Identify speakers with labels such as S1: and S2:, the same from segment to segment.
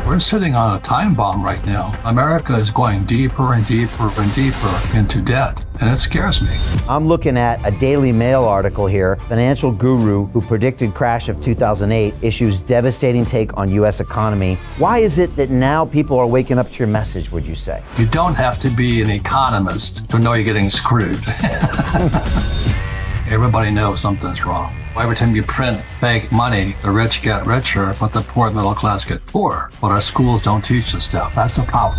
S1: We're sitting on a time bomb right now. America is going deeper and deeper and deeper into debt, and it scares me.
S2: I'm looking at a Daily Mail article here. Financial guru who predicted crash of 2008 issues devastating take on U.S. economy. Why is it that now people are waking up to your message, would you say?
S1: You don't have to be an economist to know you're getting screwed. Everybody knows something's wrong. Every time you print fake money, the rich get richer, but the poor and middle class get poorer. But our schools don't teach this stuff. That's the problem.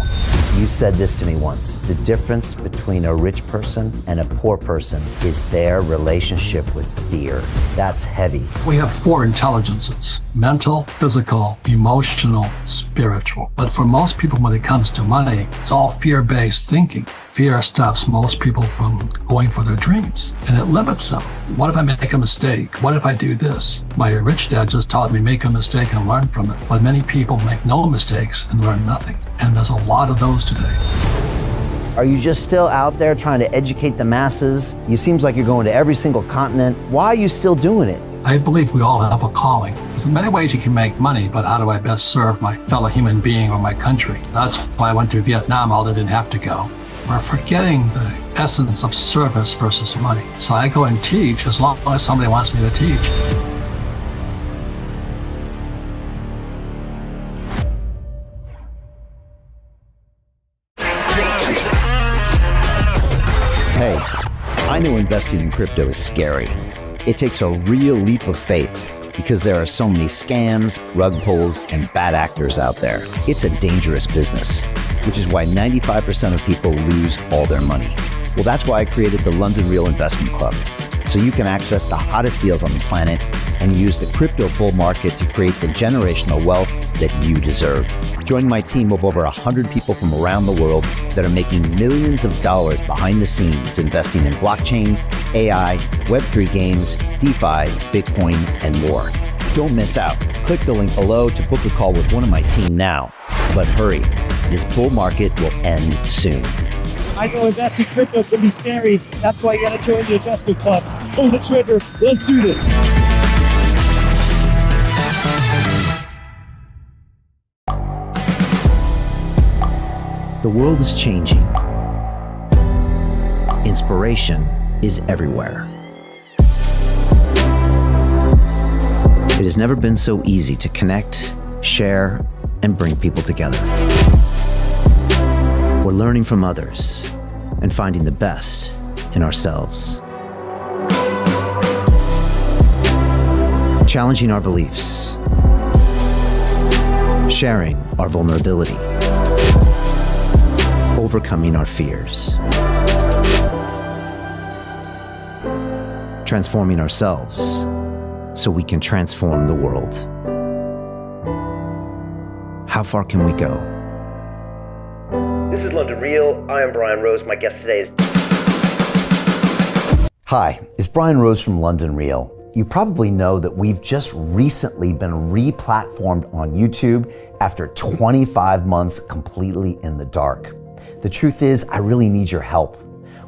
S2: You said this to me once. The difference between a rich person and a poor person is their relationship with fear. That's heavy.
S1: We have 4 intelligences: mental, physical, emotional, spiritual. But for most people, when it comes to money, it's all fear-based thinking. Fear stops most people from going for their dreams, and it limits them. What if I make a mistake? What if I do this? My rich dad just taught me make a mistake and learn from it. But many people make no mistakes and learn nothing. And there's a lot of those today.
S2: Are you just still out there trying to educate the masses? You seems like you're going to every single continent. Why are you still doing it?
S1: I believe we all have a calling. There's many ways you can make money, but how do I best serve my fellow human being or my country? That's why I went to Vietnam, although I didn't have to go. We're forgetting the essence of service versus money. So I go and teach as long as somebody wants me to teach.
S3: Hey, I know investing in crypto is scary. It takes a real leap of faith because there are so many scams, rug pulls, and bad actors out there. It's a dangerous business, which is why 95% of people lose all their money. Well, that's why I created the London Real Investment Club, so you can access the hottest deals on the planet and use the crypto bull market to create the generational wealth that you deserve. Join my team of over 100 people from around the world that are making millions of dollars behind the scenes investing in blockchain, AI, Web3 games, DeFi, Bitcoin, and more. Don't miss out. Click the link below to book a call with one of my team now. But hurry, this bull market will end soon.
S4: I know investing in crypto can be scary. That's why you gotta join the investment club. Pull the trigger. Let's do this.
S2: The world is changing. Inspiration is everywhere. It has never been so easy to connect, share, and bring people together. We're learning from others and finding the best in ourselves. Challenging our beliefs. Sharing our vulnerability. Overcoming our fears. Transforming ourselves so we can transform the world. How far can we go?
S5: This is London Real. I am Brian Rose. My guest today is...
S2: Hi, it's Brian Rose from London Real. You probably know that we've just recently been re-platformed on YouTube after 25 months completely in the dark. The truth is, I really need your help.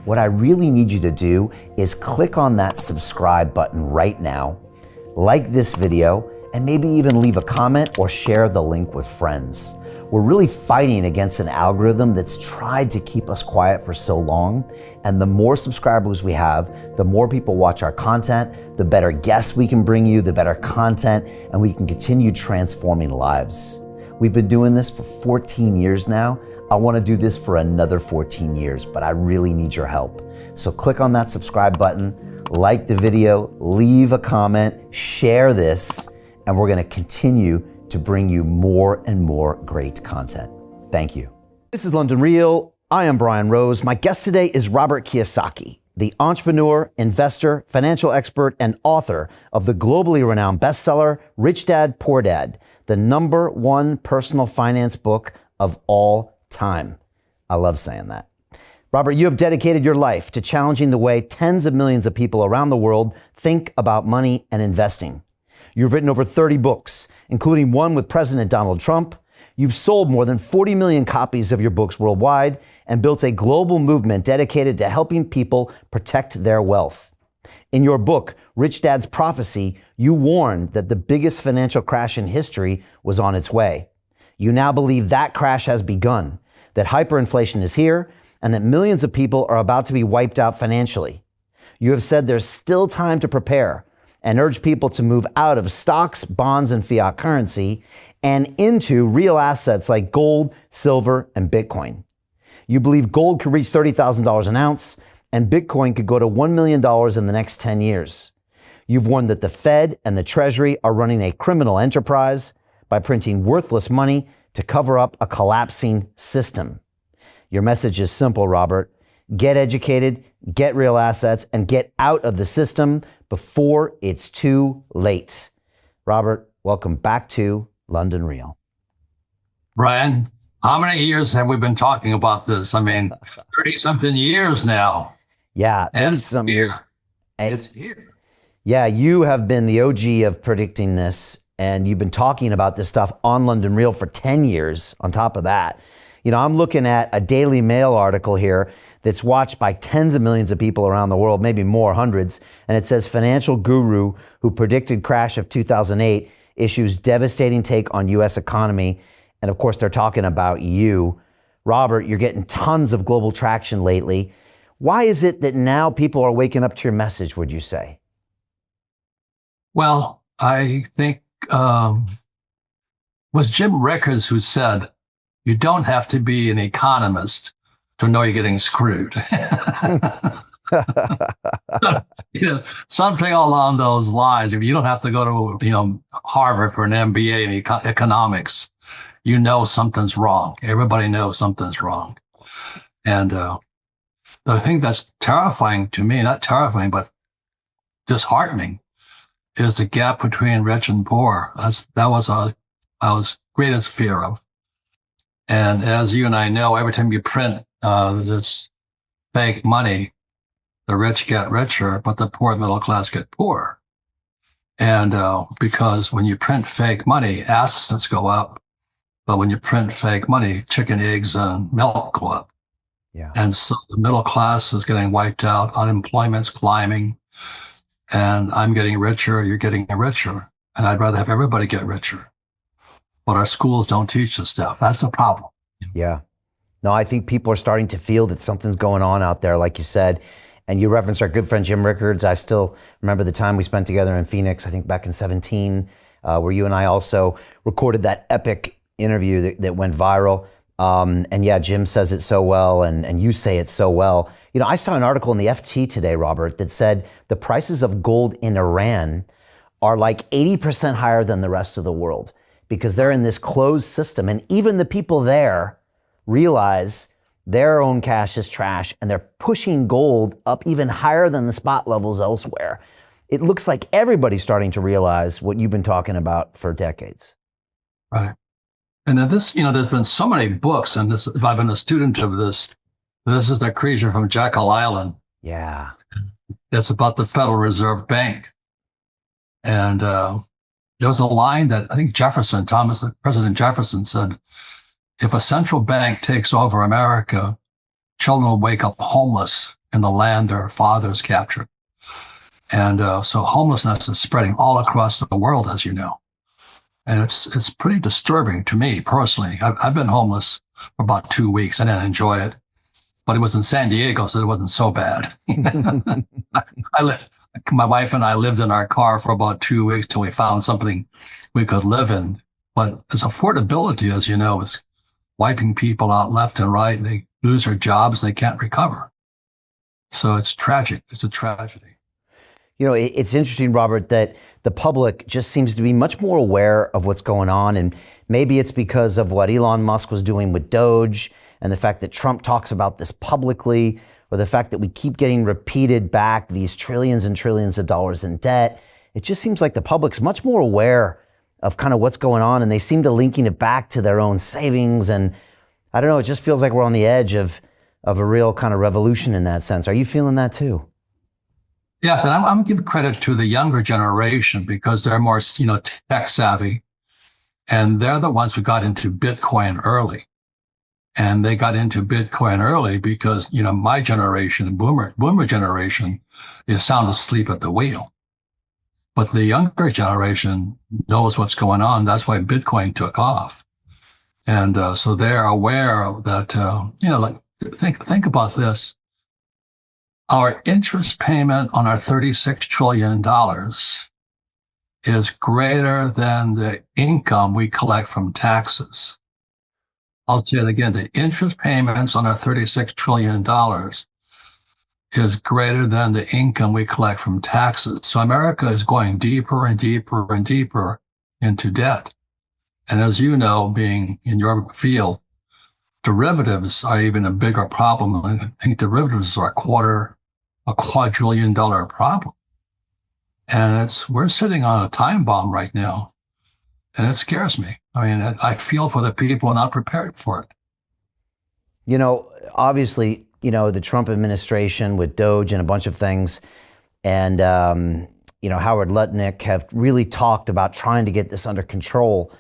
S2: What I really need you to do is click on that subscribe button right now, like this video, and maybe even leave a comment or share the link with friends. We're really fighting against an algorithm that's tried to keep us quiet for so long. And the more subscribers we have, the more people watch our content, the better guests we can bring you, the better content, and we can continue transforming lives. We've been doing this for 14 years now. I want to do this for another 14 years, but I really need your help. So click on that subscribe button, like the video, leave a comment, share this, and we're going to continue to bring you more and more great content. Thank you. This is London Real. I am Brian Rose. My guest today is Robert Kiyosaki, the entrepreneur, investor, financial expert, and author of the globally renowned bestseller, Rich Dad, Poor Dad, the #1 personal finance book of all time. I love saying that. Robert, you have dedicated your life to challenging the way tens of millions of people around the world think about money and investing. You've written over 30 books, including one with President Donald Trump. You've sold more than 40 million copies of your books worldwide and built a global movement dedicated to helping people protect their wealth. In your book, Rich Dad's Prophecy, you warned that the biggest financial crash in history was on its way. You now believe that crash has begun, that hyperinflation is here, and that millions of people are about to be wiped out financially. You have said there's still time to prepare and urge people to move out of stocks, bonds, and fiat currency and into real assets like gold, silver, and Bitcoin. You believe gold could reach $30,000 an ounce and Bitcoin could go to $1 million in the next 10 years. You've warned that the Fed and the Treasury are running a criminal enterprise by printing worthless money to cover up a collapsing system. Your message is simple, Robert. Get educated, get real assets, and get out of the system before it's too late. Robert, welcome back to London Real.
S1: Brian, how many years have we been talking about this? I mean, 30-something years now.
S2: Yeah,
S1: And
S2: some
S1: it's
S2: years.
S1: here. It's here.
S2: Yeah, you have been the OG of predicting this, and you've been talking about this stuff on London Real for 10 years on top of that. You know, I'm looking at a Daily Mail article here that's watched by tens of millions of people around the world, maybe more, hundreds, and it says financial guru who predicted crash of 2008 issues devastating take on U.S. economy. And of course, they're talking about you. Robert, you're getting tons of global traction lately. Why is it that now people are waking up to your message, would you say?
S1: Well, I think was Jim Rickards who said, you don't have to be an economist to know you're getting screwed. Something along those lines. If you don't have to go to Harvard for an MBA in economics, you know something's wrong. Everybody knows something's wrong. And the thing that's terrifying to me, not terrifying, but disheartening, is the gap between rich and poor. That was our greatest fear of. And as you and I know, every time you print this fake money, the rich get richer, but the poor middle class get poorer. And because when you print fake money, assets go up. But when you print fake money, chicken, eggs, and milk go up.
S2: Yeah.
S1: And so the middle class is getting wiped out. Unemployment's climbing. And I'm getting richer, you're getting richer. And I'd rather have everybody get richer. But our schools don't teach this stuff. That's the problem.
S2: Yeah. No, I think people are starting to feel that something's going on out there, like you said. And you referenced our good friend Jim Rickards. I still remember the time we spent together in Phoenix, I think back in 2017, where you and I also recorded that epic interview that went viral. And yeah, Jim says it so well, and you say it so well. You know, I saw an article in the FT today, Robert, that said the prices of gold in Iran are like 80% higher than the rest of the world because they're in this closed system. And even the people there realize their own cash is trash and they're pushing gold up even higher than the spot levels elsewhere. It looks like everybody's starting to realize what you've been talking about for decades.
S1: Right. And then this, there's been so many books, and this, I've been a student of this. This is The Creature from Jekyll Island.
S2: Yeah.
S1: It's about the Federal Reserve Bank. And there was a line that I think President Jefferson said, if a central bank takes over America, children will wake up homeless in the land their fathers captured. And so homelessness is spreading all across the world, as you know. And it's pretty disturbing to me personally. I've been homeless for about 2 weeks. I didn't enjoy it, but it was in San Diego, so it wasn't so bad. My wife and I lived in our car for about 2 weeks till we found something we could live in. But this affordability, as you know, is wiping people out left and right. They lose their jobs. They can't recover. So it's tragic. It's a tragedy.
S2: You know, it's interesting, Robert, that the public just seems to be much more aware of what's going on. And maybe it's because of what Elon Musk was doing with Doge and the fact that Trump talks about this publicly, or the fact that we keep getting repeated back these trillions and trillions of dollars in debt. It just seems like the public's much more aware of kind of what's going on, and they seem to linking it back to their own savings. And I don't know, it just feels like we're on the edge of a real kind of revolution in that sense. Are you feeling that too?
S1: Yes, and I'm going to give credit to the younger generation because they're more, tech savvy, and they're the ones who got into Bitcoin early. And they got into Bitcoin early because, my generation, the boomer generation, is sound asleep at the wheel. But the younger generation knows what's going on. That's why Bitcoin took off. And so they're aware that, like think about this. Our interest payment on our $36 trillion is greater than the income we collect from taxes. I'll say it again. The interest payments on our $36 trillion is greater than the income we collect from taxes. So America is going deeper and deeper and deeper into debt. And as you know, being in your field, derivatives are even a bigger problem. I think derivatives are a quadrillion dollar problem. And we're sitting on a time bomb right now. And it scares me. I mean, I feel for the people not prepared for it.
S2: Obviously, the Trump administration with Doge and a bunch of things, and, Howard Lutnick have really talked about trying to get this under control.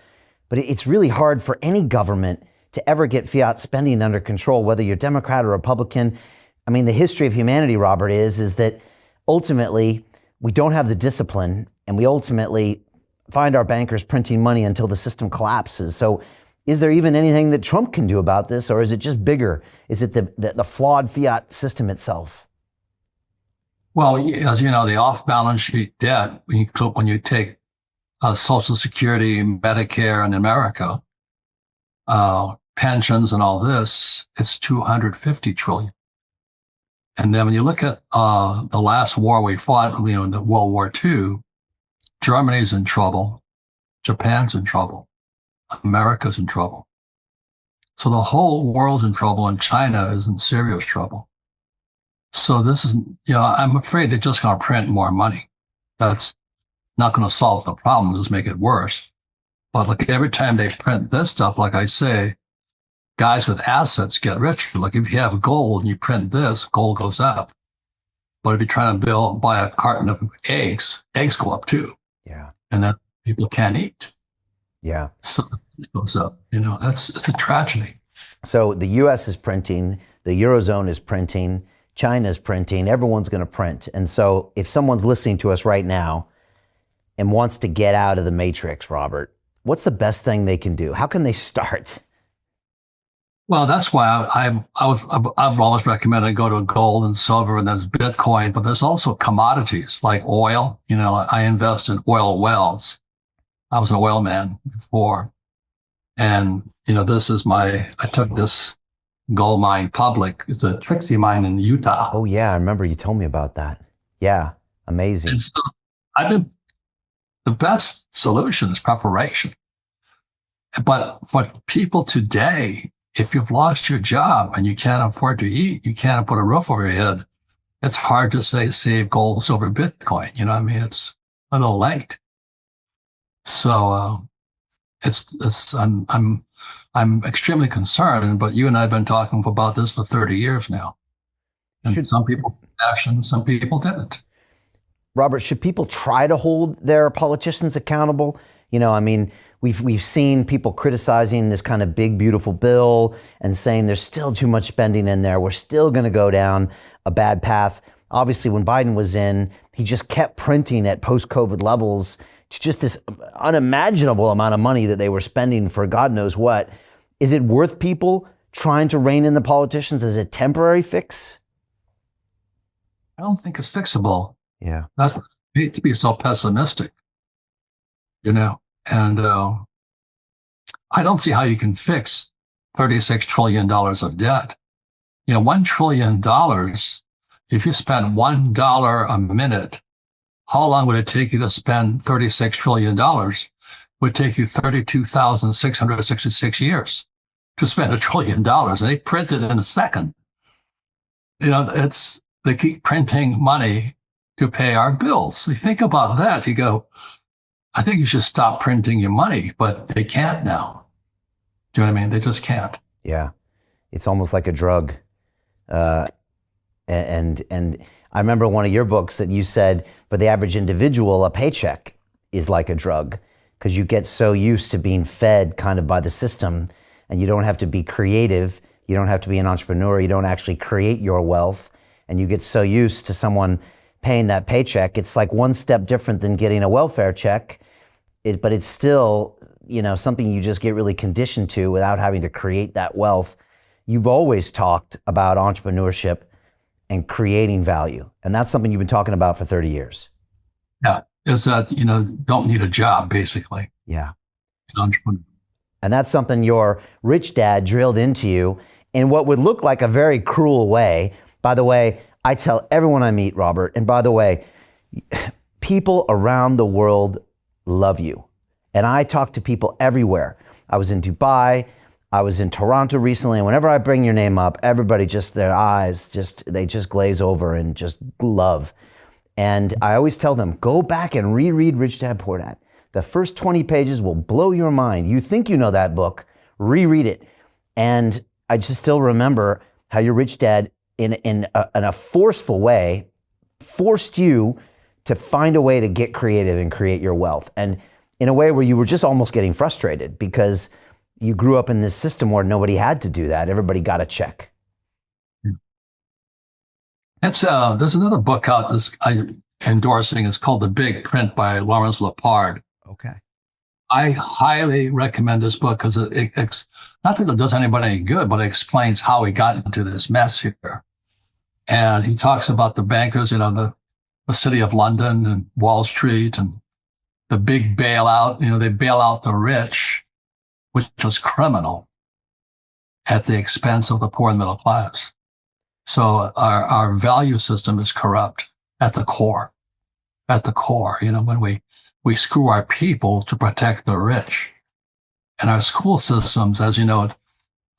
S2: But it's really hard for any government to ever get fiat spending under control, whether you're Democrat or Republican. I mean, the history of humanity, Robert, is that ultimately we don't have the discipline, and we ultimately find our bankers printing money until the system collapses. So is there even anything that Trump can do about this, or is it just bigger? Is it the flawed fiat system itself?
S1: Well, as you know, the off-balance sheet debt, when you take Social Security, Medicare in America, pensions and all this, it's $250 trillion. And then when you look at the last war we fought, in the World War II, Germany's in trouble, Japan's in trouble, America's in trouble. So the whole world's in trouble, and China is in serious trouble. So this is, I'm afraid they're just going to print more money. That's not going to solve the problem, just make it worse. But like every time they print this stuff, like I say, guys with assets get richer. Like if you have gold and you print this, gold goes up. But if you're trying to buy a carton of eggs go up too.
S2: Yeah.
S1: And then people can't eat.
S2: Yeah.
S1: So it goes up. It's a tragedy.
S2: So the US is printing, the Eurozone is printing, China's printing, everyone's going to print. And so if someone's listening to us right now and wants to get out of the matrix, Robert, what's the best thing they can do? How can they start?
S1: Well, that's why I've always recommended go to gold and silver, and there's Bitcoin, but there's also commodities like oil. I invest in oil wells. I was an oil man before. And, I took this gold mine public. It's a Trixie mine in Utah.
S2: Oh yeah, I remember you told me about that. Yeah, amazing.
S1: And so the best solution is preparation. But for people today, if you've lost your job and you can't afford to eat, you can't put a roof over your head, it's hard to say save gold, silver, Bitcoin. It's a little late. So I'm extremely concerned. But you and I have been talking about this for 30 years now, and some people action, some people didn't.
S2: Robert, should people try to hold their politicians accountable? We've seen people criticizing this kind of big, beautiful bill and saying there's still too much spending in there. We're still going to go down a bad path. Obviously, when Biden was in, he just kept printing at post-COVID levels. It's just this unimaginable amount of money that they were spending for God knows what. Is it worth people trying to rein in the politicians as a temporary fix?
S1: I don't think it's fixable.
S2: Yeah.
S1: I hate to be so pessimistic, and I don't see how you can fix $36 trillion of debt. $1 trillion, if you spend $1 a minute, how long would it take you to spend $36 trillion? It would take you 32,666 years to spend $1 trillion. And they print it in a second. They keep printing money to pay our bills. You think about that, you go, I think you should stop printing your money, but they can't now. Do you know what I mean? They just can't.
S2: Yeah. It's almost like a drug. And I remember one of your books that you said, for the average individual, a paycheck is like a drug, because you get so used to being fed kind of by the system, and you don't have to be creative. You don't have to be an entrepreneur. You don't actually create your wealth. And you get so used to someone paying that paycheck. It's like one step different than getting a welfare check, but it's still something you just get really conditioned to without having to create that wealth. You've always talked about entrepreneurship and creating value. And that's something you've been talking about for 30 years.
S1: Yeah. Is that, don't need a job, basically.
S2: Yeah.
S1: An entrepreneur.
S2: And that's something your rich dad drilled into you in what would look like a very cruel way. By the way, I tell everyone I meet, Robert, and by the way, people around the world love you. And I talk to people everywhere. I was in Dubai, I was in Toronto recently, and whenever I bring your name up, everybody just, their eyes, they just glaze over and just love. And I always tell them, go back and reread Rich Dad Poor Dad. The first 20 pages will blow your mind. You think you know that book, reread it. And I just still remember how your rich dad, in a forceful way, forced you to find a way to get creative and create your wealth. And in a way where you were just almost getting frustrated because you grew up in this system where nobody had to do that. Everybody got a check.
S1: There's another book out I'm endorsing. It's called The Big Print by Lawrence Lepard.
S2: Okay.
S1: I highly recommend this book because it's not that it does anybody any good, but it explains how he got into this mess here. And he talks about the bankers, the city of London and Wall Street and the big bailout. They bail out the rich, which was criminal, at the expense of the poor and middle class. So our value system is corrupt at the core. At the core, when we screw our people to protect the rich. And our school systems, as you know,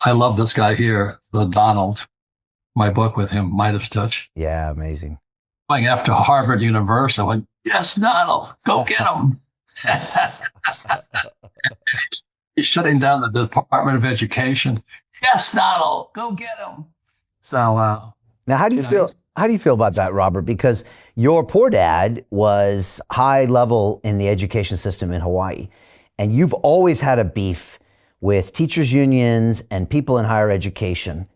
S1: I love this guy here, the Donald, my book with him, Midas Touch.
S2: Yeah, amazing.
S1: Going after Harvard University, I went, yes, Donald, go get him. He's shutting down the Department of Education. Yes, Donald, go get him. So
S2: now, how do you feel? How do you feel about that, Robert? Because your poor dad was high level in the education system in Hawaii, and you've always had a beef with teachers' unions and people in higher education.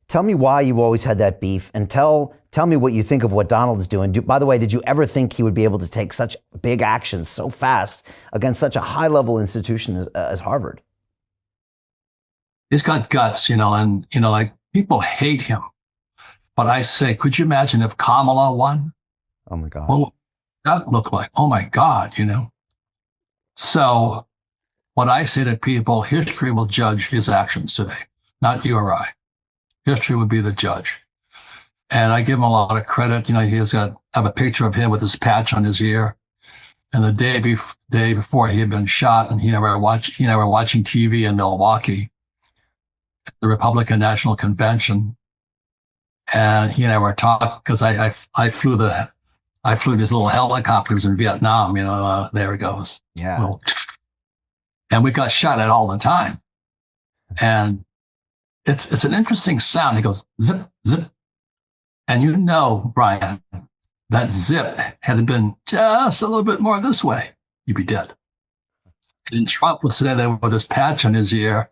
S2: Tell me why you always had that beef, and tell me what you think of what Donald's doing. By the way, did you ever think he would be able to take such big actions so fast against such a high level institution as Harvard?
S1: He's got guts, and like people hate him. But I say, could you imagine if Kamala won?
S2: Oh my God.
S1: What would that look like? Oh my God, So what I say to people, history will judge his actions today, not you or I. History would be the judge. And I give him a lot of credit. I have a picture of him with his patch on his ear. And the day before he had been shot, and he and I were watching TV in Milwaukee at the Republican National Convention. And he and I were talking because I flew these little helicopters in Vietnam. There it goes.
S2: Yeah.
S1: And we got shot at all the time. And it's an interesting sound. He goes zip zip, and Brian, that zip had it been just a little bit more this way, you'd be dead. And Trump was sitting there with his patch on his ear.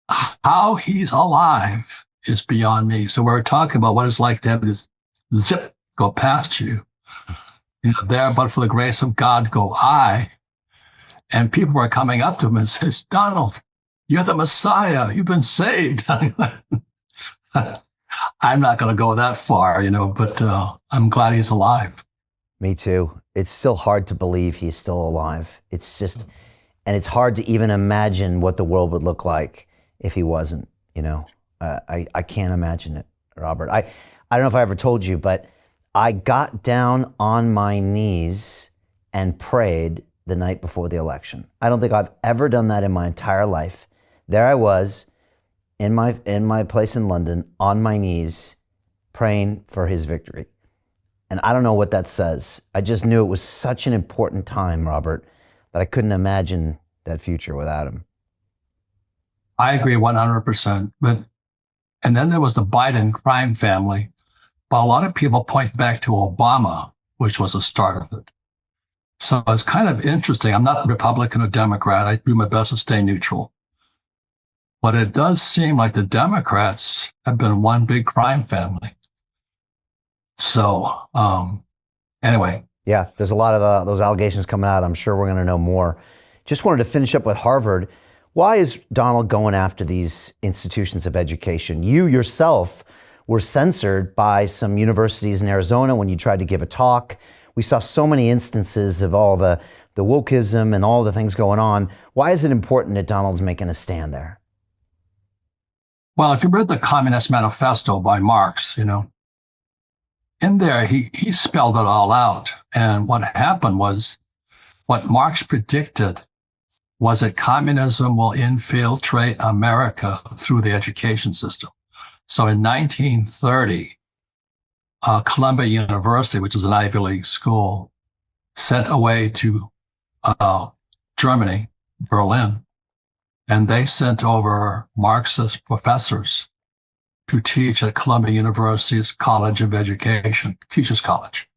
S1: How he's alive is beyond me. So we're talking about what it's like to have this zip go past you. There, but for the grace of God, go I. And people were coming up to him and says, Donald, you're the Messiah. You've been saved. I'm not going to go that far, but I'm glad he's alive.
S2: Me too. It's still hard to believe he's still alive. It's just, and it's hard to even imagine what the world would look like if he wasn't, I can't imagine it, Robert. I don't know if I ever told you, but I got down on my knees and prayed the night before the election. I don't think I've ever done that in my entire life. There I was in my place in London on my knees praying for his victory. And I don't know what that says. I just knew it was such an important time, Robert, that I couldn't imagine that future without him.
S1: I agree 100%. And then there was the Biden crime family. But a lot of people point back to Obama, which was the start of it. So it's kind of interesting. I'm not Republican or Democrat. I do my best to stay neutral. But it does seem like the Democrats have been one big crime family. So anyway.
S2: Yeah, there's a lot of those allegations coming out. I'm sure we're going to know more. Just wanted to finish up with Harvard. Why is Donald going after these institutions of education? You yourself were censored by some universities in Arizona when you tried to give a talk. We saw so many instances of all the wokeism and all the things going on. Why is it important that Donald's making a stand there?
S1: Well, if you read the Communist Manifesto by Marx, in there, he spelled it all out. And what happened was, what Marx predicted was that communism will infiltrate America through the education system. So in 1930, Columbia University, which is an Ivy League school, sent away to Germany, Berlin, and they sent over Marxist professors to teach at Columbia University's College of Education, Teachers College.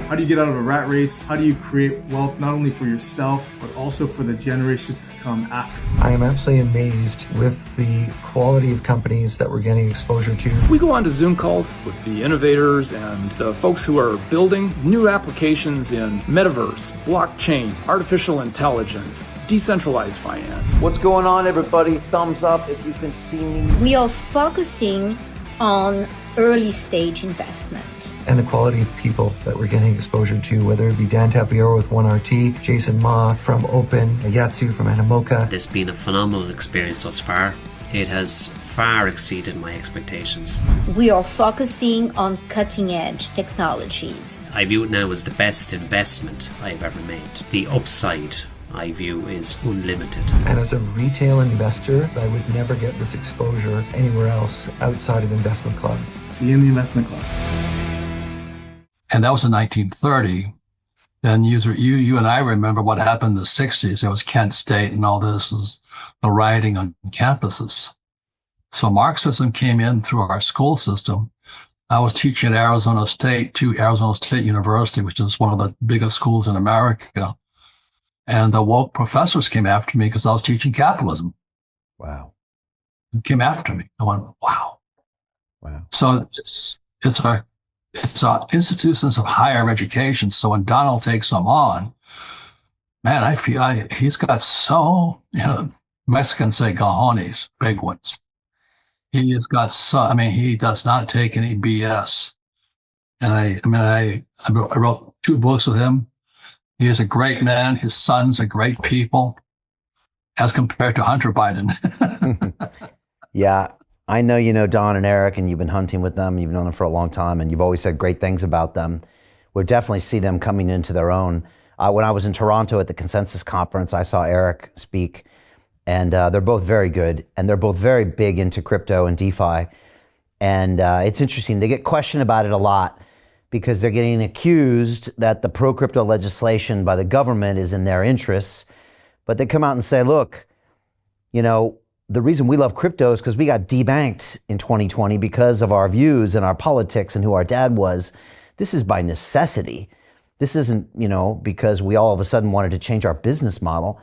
S6: How do you get out of a rat race? How do you create wealth not only for yourself, but also for the generations to come after?
S7: I am absolutely amazed with the quality of companies that we're getting exposure to.
S8: We go on to Zoom calls with the innovators and the folks who are building new applications in metaverse, blockchain, artificial intelligence, decentralized finance.
S5: What's going on, everybody? Thumbs up if you can see me.
S9: We are focusing on early stage investment.
S7: And the quality of people that we're getting exposure to, whether it be Dan Tapiero with 1RT, Jason Ma from Open, Yatsu from Animoca.
S10: It's been a phenomenal experience thus far. It has far exceeded my expectations.
S9: We are focusing on cutting edge technologies.
S10: I view it now as the best investment I've ever made. The upside I view is unlimited.
S7: And as a retail investor, I would never get this exposure anywhere else outside of Investment Club.
S6: See you in the Investment Club.
S1: And that was in 1930. Then you and I remember what happened in the 60s. There was Kent State and all this was the rioting on campuses. So Marxism came in through our school system. I was teaching at Arizona State University, which is one of the biggest schools in America. And the woke professors came after me because I was teaching capitalism.
S2: Wow.
S1: They came after me. I went, wow.
S2: Wow.
S1: So it's our institutions of higher education. So when Donald takes them on, man, I feel he's got so, Mexicans say cojones, big ones. He has got he does not take any BS. And I wrote 2 books with him. He is a great man. His sons are great people as compared to Hunter Biden.
S2: Yeah, I know you know Don and Eric, and you've been hunting with them. You've known them for a long time, and you've always said great things about them. We'll definitely see them coming into their own. When I was in Toronto at the Consensus Conference, I saw Eric speak, and they're both very good, and they're both very big into crypto and DeFi. And it's interesting. They get questioned about it a lot, because they're getting accused that the pro-crypto legislation by the government is in their interests. But they come out and say, look, the reason we love crypto is because we got debanked in 2020 because of our views and our politics and who our dad was. This is by necessity. This isn't, because we all of a sudden wanted to change our business model.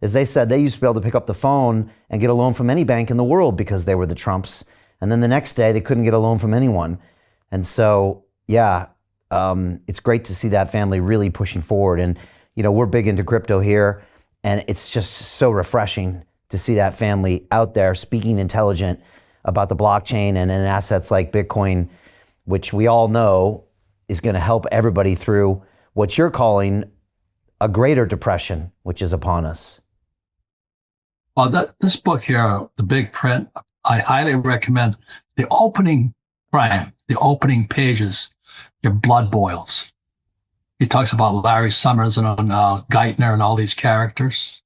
S2: As they said, they used to be able to pick up the phone and get a loan from any bank in the world because they were the Trumps. And then the next day they couldn't get a loan from anyone. And so, yeah, it's great to see that family really pushing forward. And, we're big into crypto here, and it's just so refreshing to see that family out there speaking intelligent about the blockchain and in assets like Bitcoin, which we all know is going to help everybody through what you're calling a greater depression, which is upon us.
S1: Well, this book here, The Big Print, I highly recommend. The opening pages, your blood boils. He talks about Larry Summers and Geithner and all these characters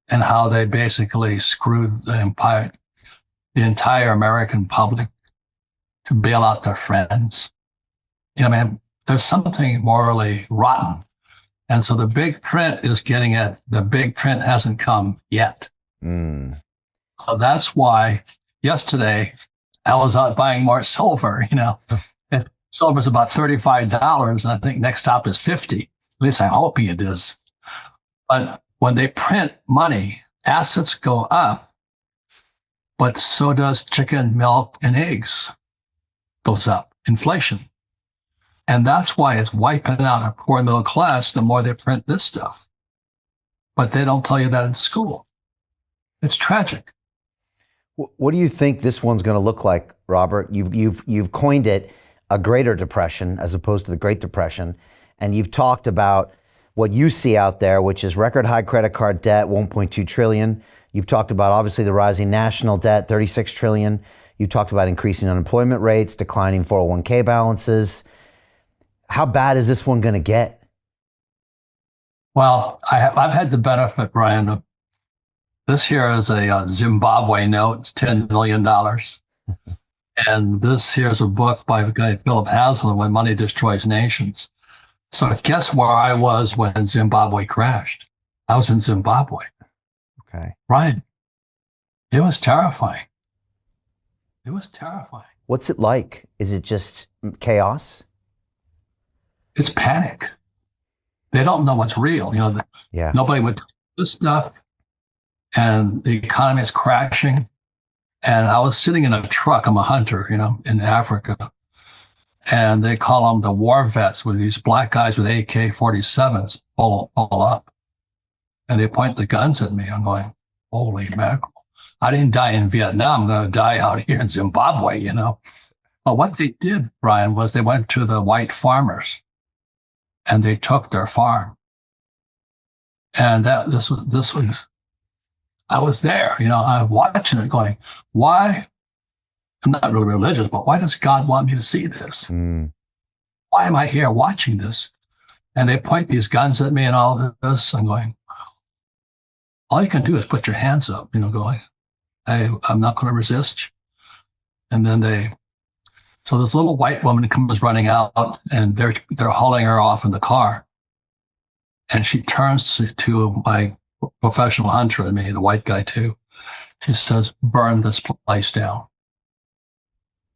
S1: and how they basically screwed the entire American public to bail out their friends. There's something morally rotten. And so the big print is getting at the big print hasn't come yet. That's why yesterday I was out buying more silver, If silver's about $35, and I think next stop is 50. At least I'm hoping it is. But when they print money, assets go up, but so does chicken, milk, and eggs goes up, inflation. And that's why it's wiping out a poor middle class the more they print this stuff. but they don't tell you that in school. It's tragic.
S2: What do you think this one's going to look like, Robert? You've coined it a greater depression as opposed to the Great Depression, and you've talked about what you see out there, which is record high credit card debt, 1.2 trillion. You've talked about obviously the rising national debt, 36 trillion. You talked about increasing unemployment rates, declining 401k balances. How bad is this one going to get?
S1: Well, I've had the benefit, Brian, of this here is a Zimbabwe note. It's $10 million. And this here's a book by a guy, Philip Haslam, When Money Destroys Nations. So guess where I was when Zimbabwe crashed? I was in Zimbabwe.
S2: Okay.
S1: Brian, it was terrifying. It was terrifying.
S2: What's it like? Is it just chaos?
S1: It's panic. They don't know what's real. Nobody would do this stuff. And the economy is crashing. And I was sitting in a truck. I'm a hunter, in Africa. And they call them the war vets, with these black guys with AK-47s pull up. And they point the guns at me. I'm going, holy mackerel. I didn't die in Vietnam. I'm going to die out here in Zimbabwe, But what they did, Brian, was they went to the white farmers and they took their farm. And this was, I was there, I'm watching it going, why? I'm not really religious, but why does God want me to see this? Why am I here watching this? And they point these guns at me and all this. I'm going, wow. All you can do is put your hands up, going, I'm not going to resist. And then so this little white woman comes running out and they're hauling her off in the car. And she turns to my professional hunter and me, the white guy too. She says, burn this place down.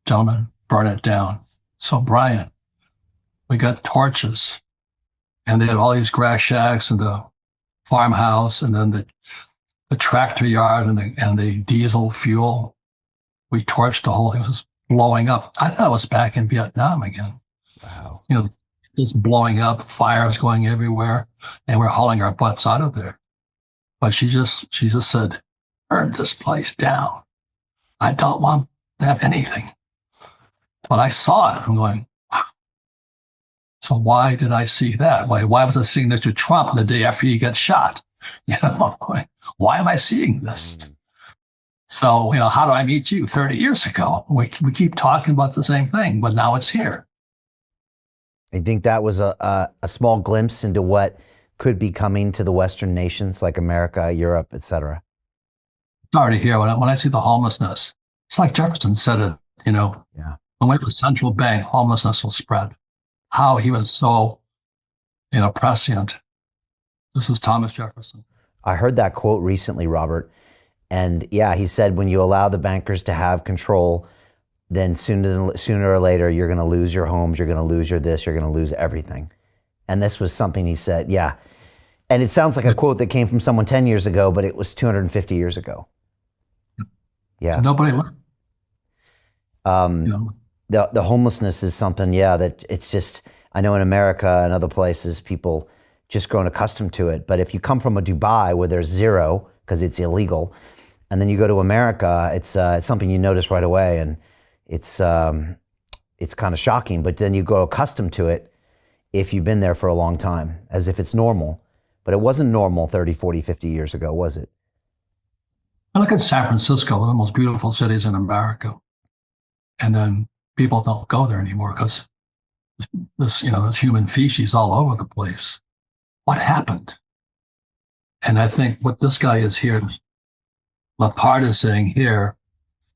S1: Gentlemen, burn it down. So Brian, we got torches and they had all these grass shacks and the farmhouse and then the tractor yard and the diesel fuel. We torched the whole thing. It was blowing up. I thought I was back in Vietnam again.
S2: Wow.
S1: Just blowing up, fires going everywhere, and we're hauling our butts out of there. But she just said, burn this place down. I don't want to have anything. But I saw it. I'm going, wow. So why did I see that? Why was I seeing Mr. Trump the day after he got shot? Why am I seeing this? So, how do I meet you 30 years ago? We keep talking about the same thing, but now it's here.
S2: I think that was a small glimpse into what could be coming to the Western nations like America, Europe, et cetera.
S1: It's already here. When I see the homelessness, it's like Jefferson said it,
S2: Yeah.
S1: When we have a central bank, homelessness will spread. How he was so, prescient. This is Thomas Jefferson.
S2: I heard that quote recently, Robert. And yeah, he said, when you allow the bankers to have control, then sooner or later, you're going to lose your homes, you're going to lose your this, you're going to lose everything. And this was something he said, yeah. And it sounds like a quote that came from someone 10 years ago, but it was 250 years ago. Yeah.
S1: Nobody learned.
S2: The homelessness is something, that it's just, I know in America and other places, people just grown accustomed to it. But if you come from a Dubai where there's zero, because it's illegal, and then you go to America, it's something you notice right away. And it's kind of shocking, but then you grow accustomed to it if you've been there for a long time, as if it's normal. But it wasn't normal 30, 40, 50 years ago, was it?
S1: I look at San Francisco, one of the most beautiful cities in America. And then people don't go there anymore because there's human feces all over the place. What happened? And I think what this guy is here, Lepard is saying here,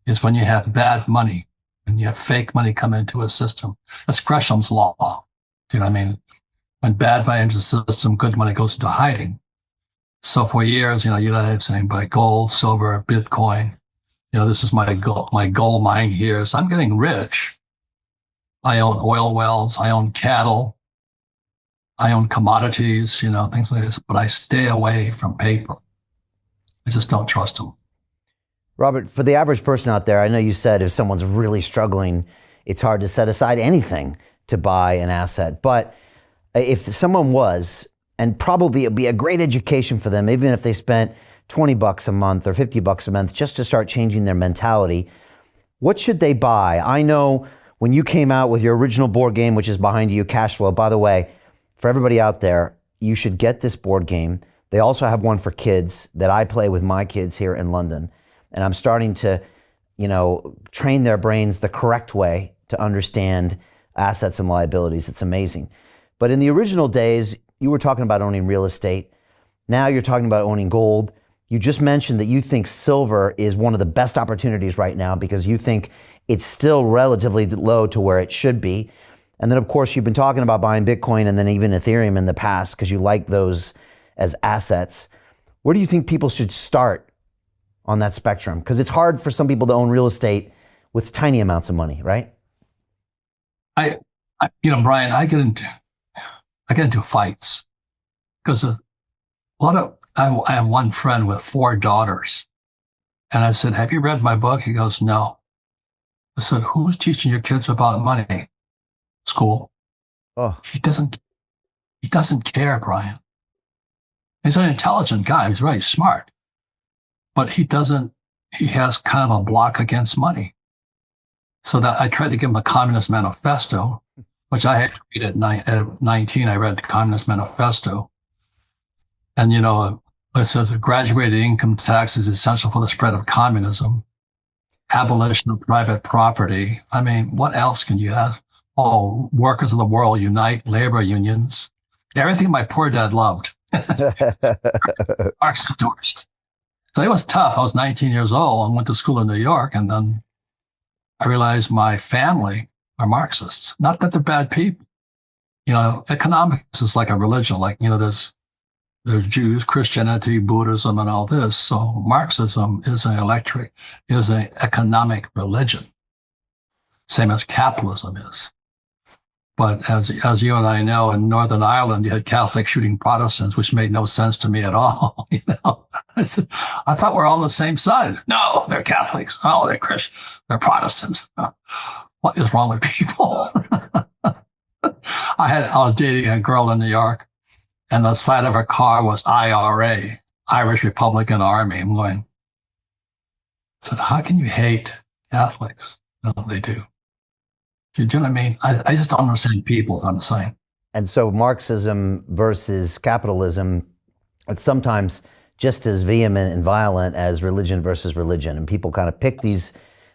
S1: is when you have bad money, and you have fake money come into a system. That's Gresham's law. Do you know what I mean? When bad money enters the system, good money goes into hiding. So for years, United saying buy gold, silver, Bitcoin. This is my gold mine here. So I'm getting rich. I own oil wells. I own cattle. I own commodities, things like this. But I stay away from paper. I just don't trust them.
S2: Robert, for the average person out there, I know you said if someone's really struggling, it's hard to set aside anything to buy an asset. But if someone was, and probably it'd be a great education for them, even if they spent $20 a month or $50 a month just to start changing their mentality. What should they buy? I know when you came out with your original board game, which is behind you, Cash Flow, by the way, for everybody out there, you should get this board game. They also have one for kids that I play with my kids here in London. And I'm starting to, train their brains the correct way to understand assets and liabilities. It's amazing. But in the original days, you were talking about owning real estate. Now you're talking about owning gold. You just mentioned that you think silver is one of the best opportunities right now because you think it's still relatively low to where it should be. And then, of course, you've been talking about buying Bitcoin and then even Ethereum in the past because you like those as assets. Where do you think people should start on that spectrum? Because it's hard for some people to own real estate with tiny amounts of money, right?
S1: Brian, I get into fights because I have one friend with 4 daughters. And I said, have you read my book? He goes, no. I said, who's teaching your kids about money? School.
S2: Oh.
S1: He doesn't care, Brian. He's an intelligent guy. He's very smart. But he has kind of a block against money. So that I tried to give him a Communist Manifesto, which I had to read at 19. I read the Communist Manifesto. And, it says graduated income tax is essential for the spread of communism, abolition of private property. I mean, what else can you have? Oh, workers of the world unite, labor unions, everything my poor dad loved. Marx endorsed. So it was tough. I was 19 years old and went to school in New York. And then I realized my family are Marxists. Not that they're bad people. Economics is like a religion. Like, there's Jews, Christianity, Buddhism, and all this. So Marxism is an economic religion, same as capitalism is. But as you and I know, in Northern Ireland, you had Catholics shooting Protestants, which made no sense to me at all. I thought we're all on the same side. No, they're Catholics. Oh, they're Christian. They're Protestants. What is wrong with people? I was dating a girl in New York, and the side of her car was IRA, Irish Republican Army. I'm going, I said, how can you hate Catholics? No, they do. Do you know what I mean? I just don't understand people, I'm saying.
S2: And so Marxism versus capitalism, it's sometimes just as vehement and violent as religion versus religion. And people kind of pick these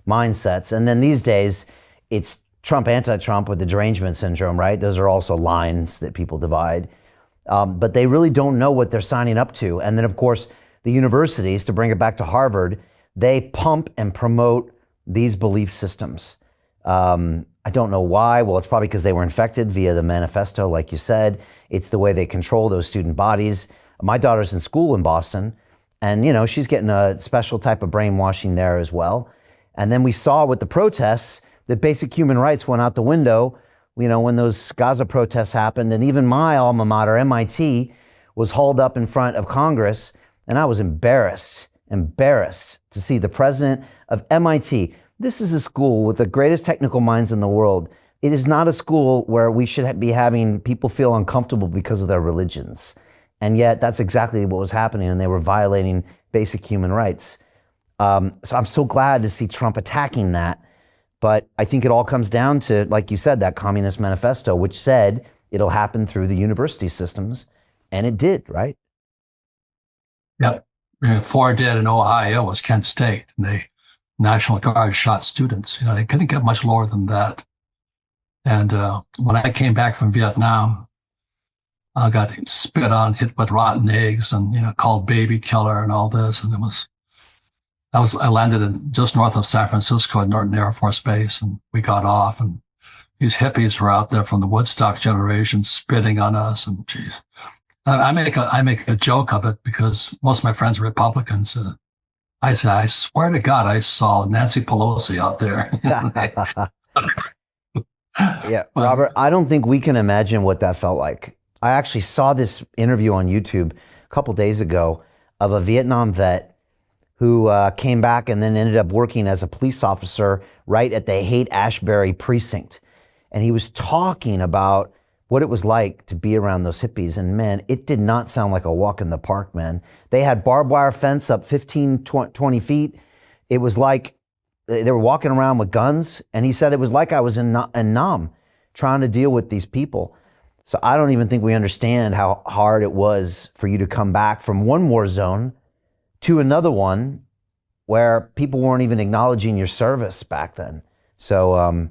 S2: mindsets. And then these days, it's Trump, anti-Trump with the derangement syndrome, right? Those are also lines that people divide. But they really don't know what they're signing up to. And then, of course, the universities, to bring it back to Harvard, they pump and promote these belief systems. I don't know why. Well, it's probably because they were infected via the manifesto, like you said. It's the way they control those student bodies. My daughter's in school in Boston, and she's getting a special type of brainwashing there as well. And then we saw with the protests that basic human rights went out the window, when those Gaza protests happened. And even my alma mater, MIT, was hauled up in front of Congress. And I was embarrassed to see the president of MIT. This is a school with the greatest technical minds in the world. It is not a school where we should be having people feel uncomfortable because of their religions. And yet that's exactly what was happening, and they were violating basic human rights. So I'm so glad to see Trump attacking that. But I think it all comes down to, like you said, that Communist Manifesto, which said it'll happen through the university systems. And it did, right?
S1: Yep. 4 dead in Ohio was Kent State. And the National Guard shot students. They couldn't get much lower than that. And when I came back from Vietnam, I got spit on, hit with rotten eggs, and called baby killer and all this. And I landed in just north of San Francisco at Norton Air Force Base, and we got off, and these hippies were out there from the Woodstock generation spitting on us, and geez. I make a joke of it because most of my friends are Republicans. I say, I swear to God, I saw Nancy Pelosi out there.
S2: Yeah, Robert, I don't think we can imagine what that felt like. I actually saw this interview on YouTube a couple days ago of a Vietnam vet who came back and then ended up working as a police officer right at the Haight-Ashbury precinct. And he was talking about what it was like to be around those hippies. And man, it did not sound like a walk in the park, man. They had barbed wire fence up 15, 20 feet. It was like they were walking around with guns. And he said it was like I was in Nam trying to deal with these people. So I don't even think we understand how hard it was for you to come back from one war zone to another one where people weren't even acknowledging your service back then. So,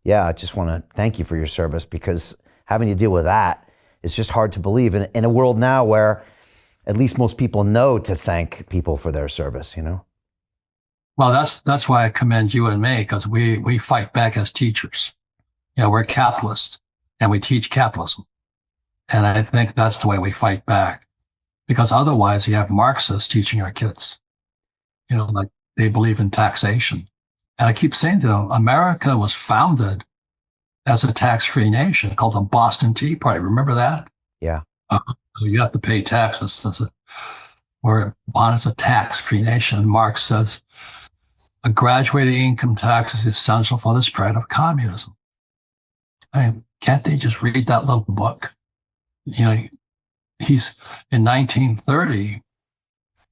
S2: yeah, I just want to thank you for your service, because having to deal with that is just hard to believe in a world now where at least most people know to thank people for their service, you know?
S1: Well, that's why I commend you and me, because we fight back as teachers. You know, we're capitalists and we teach capitalism. And I think that's the way we fight back, because otherwise you have Marxists teaching our kids, you know, like they believe in taxation. And I keep saying to them, America was founded as a tax-free nation called the Boston Tea Party. Remember that?
S2: Yeah.
S1: You have to pay taxes. We're on as a tax-free nation. Marx says a graduated income tax is essential for the spread of communism. I mean, can't they just read that little book? You know, he's in 1930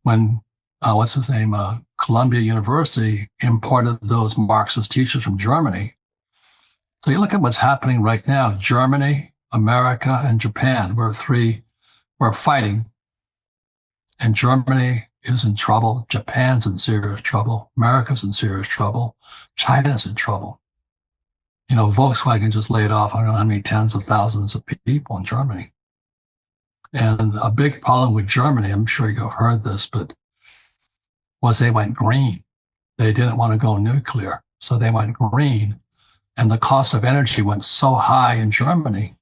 S1: when what's his name? Columbia University imported those Marxist teachers from Germany. So you look at what's happening right now. Germany, America, and Japan, we're fighting. And Germany is in trouble. Japan's in serious trouble. America's in serious trouble. China's in trouble. You know, Volkswagen just laid off, I don't know how many tens of thousands of people in Germany. And a big problem with Germany, I'm sure you've heard this, but was they went green. They didn't want to go nuclear, so they went green. And the cost of energy went so high in Germany,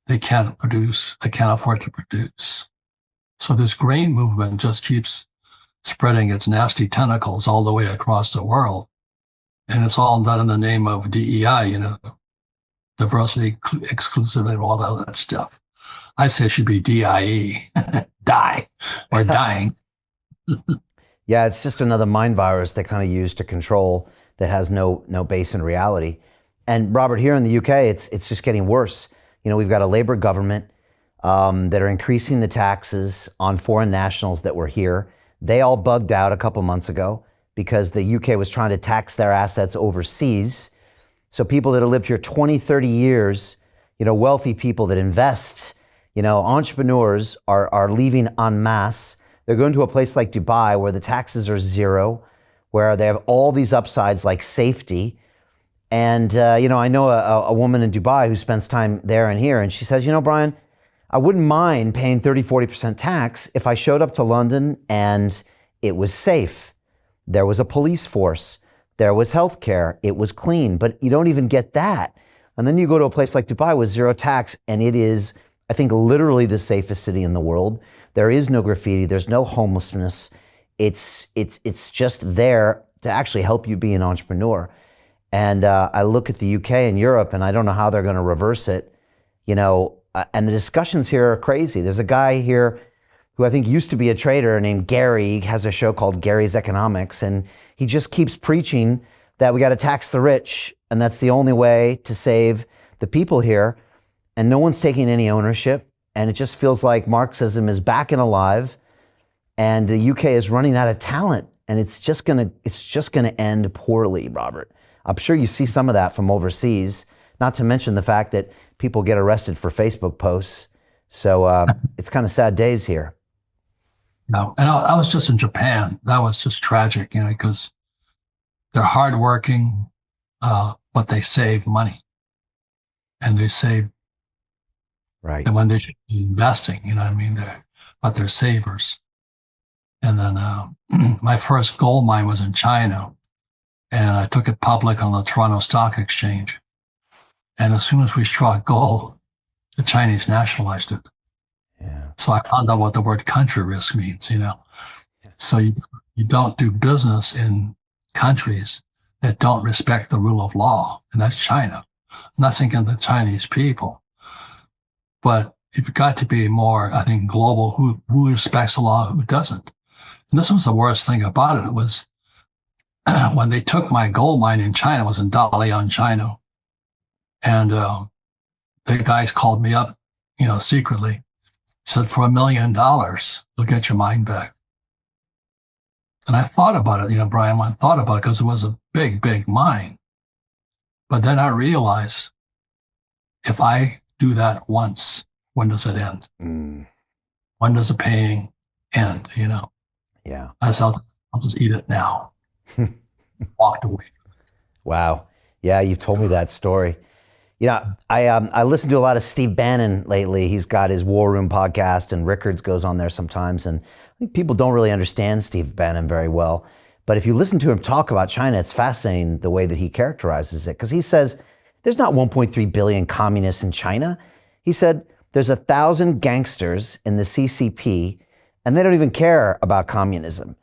S1: they can't afford to produce. So this green movement just keeps spreading its nasty tentacles all the way across the world. And it's all done in the name of DEI, you know, diversity, exclusivity, all that stuff. I say it should be DIE, die, or dying.
S2: Yeah, it's just another mind virus they kind of use to control that has no base in reality. And Robert, here in the UK, it's just getting worse. You know, we've got a Labour government that are increasing the taxes on foreign nationals that were here. They all bugged out a couple months ago because the UK was trying to tax their assets overseas. So people that have lived here 20, 30 years, you know, wealthy people that invest, you know, entrepreneurs are leaving en masse. They're going to a place like Dubai where the taxes are zero, where they have all these upsides like safety. And, you know, I know a woman in Dubai who spends time there and here, and she says, you know, Brian, I wouldn't mind paying 30, 40% tax if I showed up to London and it was safe. There was a police force. There was healthcare. It was clean, but you don't even get that. And then you go to a place like Dubai with zero tax, and it is, I think, literally the safest city in the world. There is no graffiti. There's no homelessness. It's just there to actually help you be an entrepreneur. And I look at the UK and Europe, and I don't know how they're going to reverse it, you know, and the discussions here are crazy. There's a guy here who I think used to be a trader named Gary. He has a show called Gary's Economics, and he just keeps preaching that we got to tax the rich, and that's the only way to save the people here. And no one's taking any ownership, and it just feels like Marxism is back and alive, and the UK is running out of talent, and it's just gonna end poorly, Robert. I'm sure you see some of that from overseas, not to mention the fact that people get arrested for Facebook posts. So it's kind of sad days here.
S1: No, and I was just in Japan. That was just tragic, you know, because they're hardworking, but they save money. And they save,
S2: right?
S1: And when they should be investing, you know what I mean? They're savers. And then my first gold mine was in China, and I took it public on the Toronto Stock Exchange. And as soon as we struck gold, the Chinese nationalized it.
S2: Yeah.
S1: So I found out what the word country risk means, you know. So you don't do business in countries that don't respect the rule of law, and that's China. I'm not thinking the Chinese people, but you've got to be more, I think, global, who respects the law, who doesn't. And this was the worst thing about it. It was when they took my gold mine in China, it was in Dalian, China. And the guys called me up, secretly, said, for $1 million, you'll get your mine back. And I thought about it, Brian, I thought about it because it was a big, big mine. But then I realized, if I do that once, when does it end? When does the paying end,
S2: Yeah.
S1: I said, I'll just eat it now. Walked away.
S2: Wow. Yeah, you've told me that story. I listened to a lot of Steve Bannon lately. He's got his War Room podcast, and Rickards goes on there sometimes. And I think people don't really understand Steve Bannon very well. But if you listen to him talk about China, it's fascinating the way that he characterizes it. Because he says, there's not 1.3 billion communists in China. He said, there's 1,000 gangsters in the CCP, and they don't even care about communism.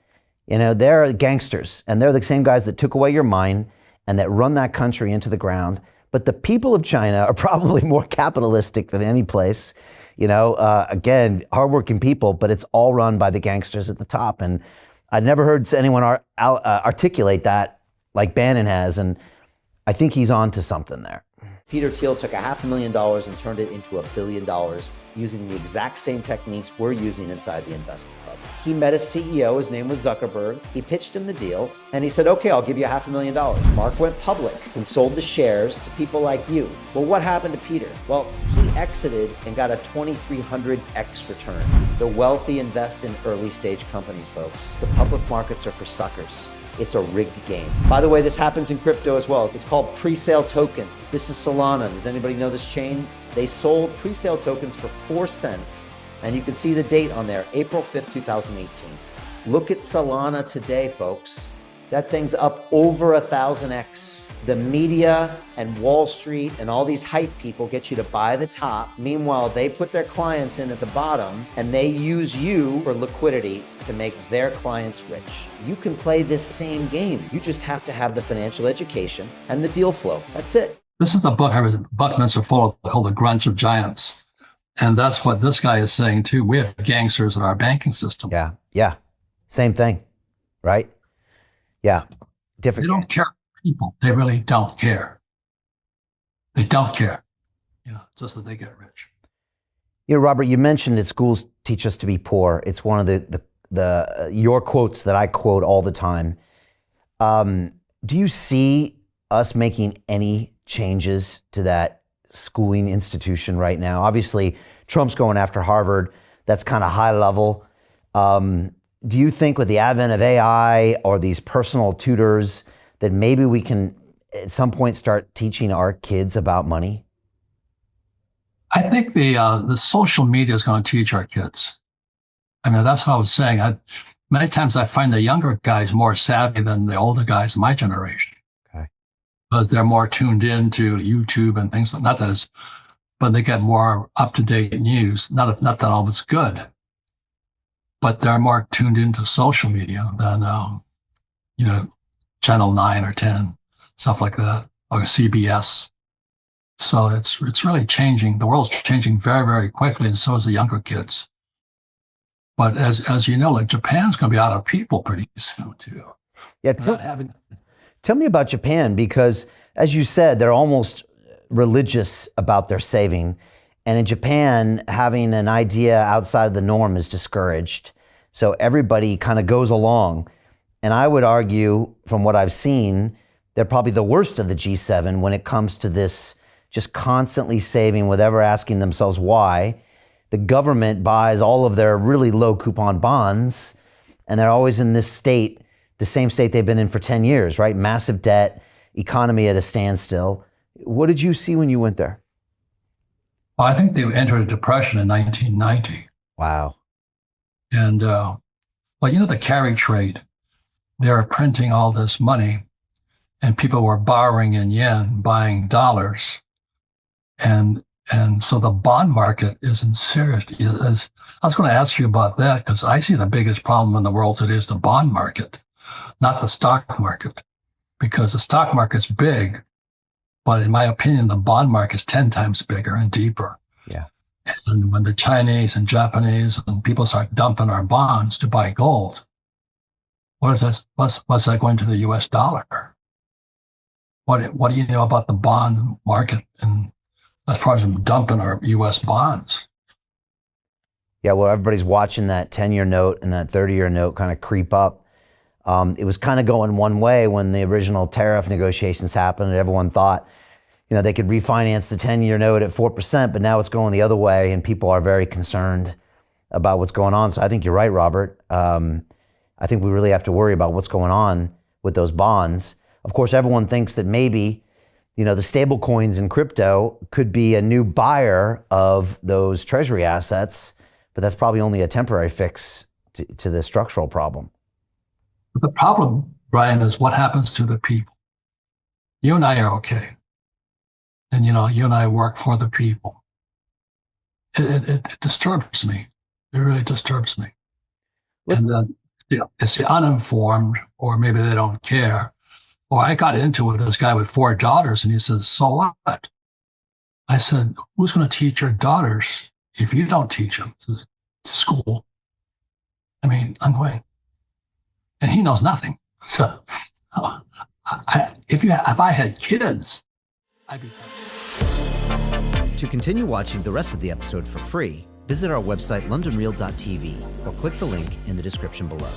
S2: They're gangsters, and they're the same guys that took away your mine and that run that country into the ground. But the people of China are probably more capitalistic than any place. Again, hardworking people, but it's all run by the gangsters at the top. And I'd never heard anyone articulate that like Bannon has, and I think he's on to something there.
S3: Peter Thiel took $500,000 and turned it into $1 billion using the exact same techniques we're using inside the investment club. He met his CEO, his name was Zuckerberg. He pitched him the deal and he said, okay, I'll give you $500,000. Mark went public and sold the shares to people like you. Well, what happened to Peter? Well, he exited and got a 2,300x return. The wealthy invest in early stage companies, folks. The public markets are for suckers. It's a rigged game. By the way, this happens in crypto as well. It's called pre-sale tokens. This is Solana. Does anybody know this chain? They sold pre-sale tokens for 4 cents. And you can see the date on there, April 5th, 2018. Look at Solana today, folks. That thing's up over 1,000x. The media and Wall Street and all these hype people get you to buy the top. Meanwhile, they put their clients in at the bottom and they use you for liquidity to make their clients rich. You can play this same game. You just have to have the financial education and the deal flow. That's it.
S1: This is the book I read, Buckminster Fuller, called The Grunge of Giants. And that's what this guy is saying too. We have gangsters in our banking system.
S2: Yeah. Same thing, right? Yeah. Different.
S1: They don't care. People, they really don't care. They don't care, just that they get rich.
S2: Robert, you mentioned that schools teach us to be poor. It's one of the your quotes that I quote all the time. Do you see us making any changes to that schooling institution right now? Obviously, Trump's going after Harvard. That's kind of high level. Do you think with the advent of AI or these personal tutors that maybe we can at some point start teaching our kids about money?
S1: I think the social media is going to teach our kids. I mean, that's what I was saying. Many times I find the younger guys more savvy than the older guys in my generation.
S2: Okay.
S1: Because they're more tuned in to YouTube and things. Not that it's, but they get more up-to-date news. Not that all of it's good, but they're more tuned into social media than, Channel 9 or 10, stuff like that, or CBS. So it's really changing. The world's changing very, very quickly, and so is the younger kids. But as you know, like Japan's going to be out of people pretty soon too.
S2: Yeah, tell me about Japan, because as you said, they're almost religious about their saving. And in Japan, having an idea outside of the norm is discouraged. So everybody kind of goes along. And I would argue, from what I've seen, they're probably the worst of the G7 when it comes to this just constantly saving without ever asking themselves why. The government buys all of their really low coupon bonds, and they're always in this state, the same state they've been in for 10 years, right? Massive debt, economy at a standstill. What did you see when you went there?
S1: Well, I think they entered a depression in 1990.
S2: Wow.
S1: And, the carry trade. They were printing all this money, and people were borrowing in yen, buying dollars. And so the bond market is in serious. I was going to ask you about that, because I see the biggest problem in the world today is the bond market, not the stock market, because the stock market's big, but in my opinion, the bond market's 10 times bigger and deeper.
S2: Yeah.
S1: And when the Chinese and Japanese and people start dumping our bonds to buy gold, what is that? What's that going to the U.S. dollar? What do you know about the bond market in as far as them dumping our U.S. bonds.
S2: Yeah, well, everybody's watching that 10-year note and that 30-year note kind of creep up. It was kind of going one way when the original tariff negotiations happened, and everyone thought, they could refinance the 10-year note at 4%, but now it's going the other way, and people are very concerned about what's going on. So I think you're right, Robert. I think we really have to worry about what's going on with those bonds. Of course, everyone thinks that maybe, the stable coins in crypto could be a new buyer of those treasury assets, but that's probably only a temporary fix to the structural problem.
S1: But the problem, Brian, is what happens to the people. You and I are okay. And, you and I work for the people. It disturbs me. It really disturbs me. And then, it's the uninformed, or maybe they don't care. Or I got into it with this guy with 4 daughters, and he says, so what? I said, who's going to teach your daughters if you don't teach them? He says, school. I'm going, and he knows nothing. So if I had kids, I'd be.
S11: To continue watching the rest of the episode for free, visit our website londonreal.tv or click the link in the description below.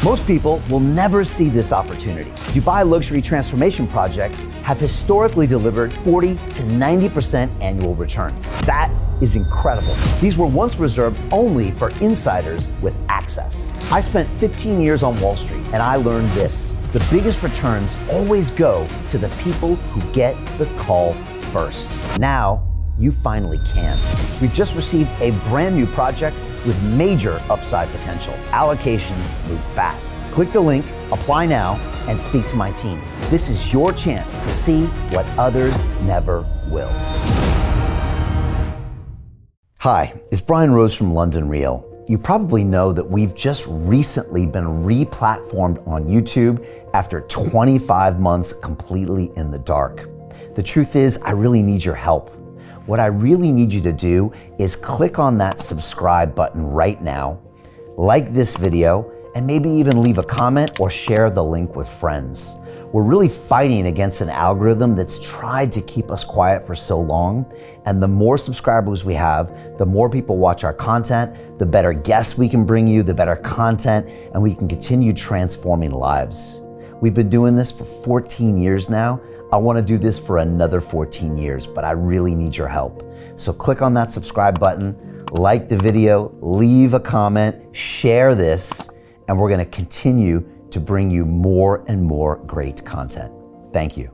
S2: Most people will never see this opportunity. Dubai luxury transformation projects have historically delivered 40 to 90% annual returns. That is incredible. These were once reserved only for insiders with access. I spent 15 years on Wall Street, and I learned this: the biggest returns always go to the people who get the call first. Now, you finally can. We've just received a brand new project with major upside potential. Allocations move fast. Click the link, apply now, and speak to my team. This is your chance to see what others never will. Hi, it's Brian Rose from London Real. You probably know that we've just recently been re-platformed on YouTube after 25 months completely in the dark. The truth is, I really need your help. What I really need you to do is click on that subscribe button right now, like this video, and maybe even leave a comment or share the link with friends. We're really fighting against an algorithm that's tried to keep us quiet for so long. And the more subscribers we have, the more people watch our content, the better guests we can bring you, the better content, and we can continue transforming lives. We've been doing this for 14 years now. I want to do this for another 14 years, but I really need your help. So click on that subscribe button, like the video, leave a comment, share this, and we're going to continue to bring you more and more great content. Thank you.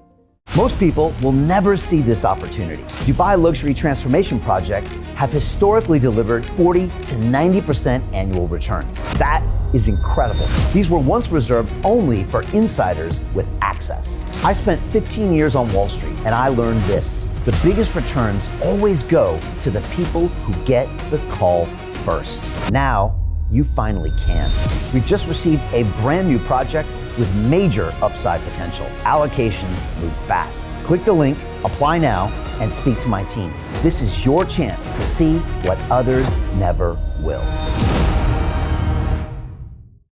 S2: Most people will never see this opportunity. Dubai luxury transformation projects have historically delivered 40 to 90% annual returns. That is incredible. These were once reserved only for insiders with access. I spent 15 years on Wall Street, and I learned this: the biggest returns always go to the people who get the call first. Now, you finally can. We've just received a brand new project with major upside potential. Allocations move fast. Click the link, apply now, and speak to my team. This is your chance to see what others never will.